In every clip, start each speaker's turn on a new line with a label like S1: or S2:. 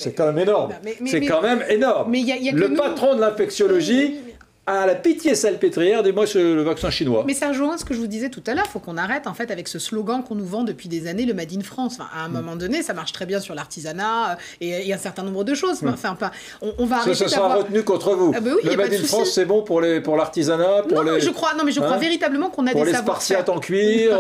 S1: C'est quand même énorme. C'est quand même énorme.
S2: Mais y a
S1: le patron de l'infectiologie a la pitié salpêtrière des moi le vaccin chinois.
S2: Mais ça rejoint ce que je vous disais tout à l'heure. Il faut qu'on arrête en fait avec ce slogan qu'on nous vend depuis des années, le Made in France. Enfin, à un moment donné, ça marche très bien sur l'artisanat et un certain nombre de choses. Enfin, on va arrêter
S1: ça sera retenu contre vous.
S2: Oui,
S1: le Made in France, c'est bon pour l'artisanat,
S2: je crois véritablement qu'on a
S1: pour
S2: des
S1: les
S2: savoir-faire.
S1: Spartiates en cuir.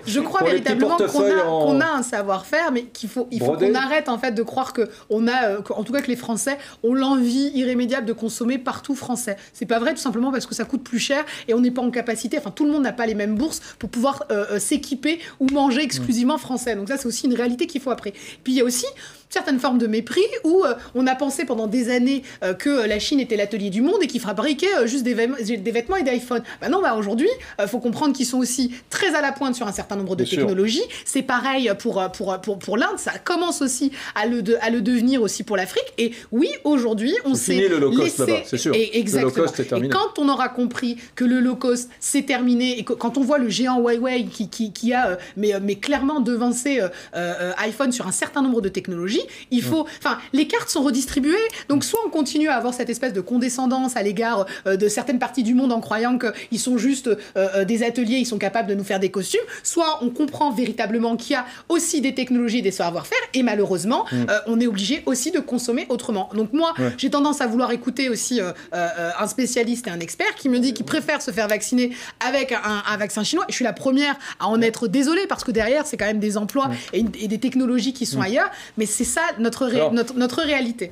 S2: Je crois véritablement qu'on a un savoir-faire, mais il faut qu'on arrête en fait de croire que en tout cas que les Français ont l'envie irrémédiable de consommer partout français. C'est pas vrai, tout simplement parce que ça coûte plus cher et on n'est pas en capacité, enfin tout le monde n'a pas les mêmes bourses pour pouvoir s'équiper ou manger exclusivement français. Donc ça, c'est aussi une réalité qu'il faut après. Puis il y a aussi certaines formes de mépris où on a pensé pendant des années que la Chine était l'atelier du monde et qu'ils fabriquaient juste des vêtements et des iPhones. Aujourd'hui, il faut comprendre qu'ils sont aussi très à la pointe sur un certain nombre de technologies. C'est pareil pour l'Inde, ça commence aussi à le devenir aussi pour l'Afrique. Et oui, aujourd'hui, on s'est
S1: fini le low cost là-bas, c'est sûr.
S2: Exactement.
S1: Le low cost est terminé.
S2: Et quand on aura compris que le low cost c'est terminé et que quand on voit le géant Huawei qui a mais clairement devancé iPhone sur un certain nombre de technologies, il faut, les cartes sont redistribuées. Donc soit on continue à avoir cette espèce de condescendance à l'égard de certaines parties du monde en croyant qu'ils sont juste des ateliers, ils sont capables de nous faire des costumes. Soit on comprend véritablement qu'il y a aussi des technologies, des savoir-faire, et malheureusement, on est obligé aussi de consommer autrement. Donc moi, j'ai tendance à vouloir écouter aussi un spécialiste et un expert qui me dit qu'il préfère se faire vacciner avec un vaccin chinois. Je suis la première à en être désolée parce que derrière, c'est quand même des emplois et des technologies qui sont ailleurs. Mais c'est ça notre réalité.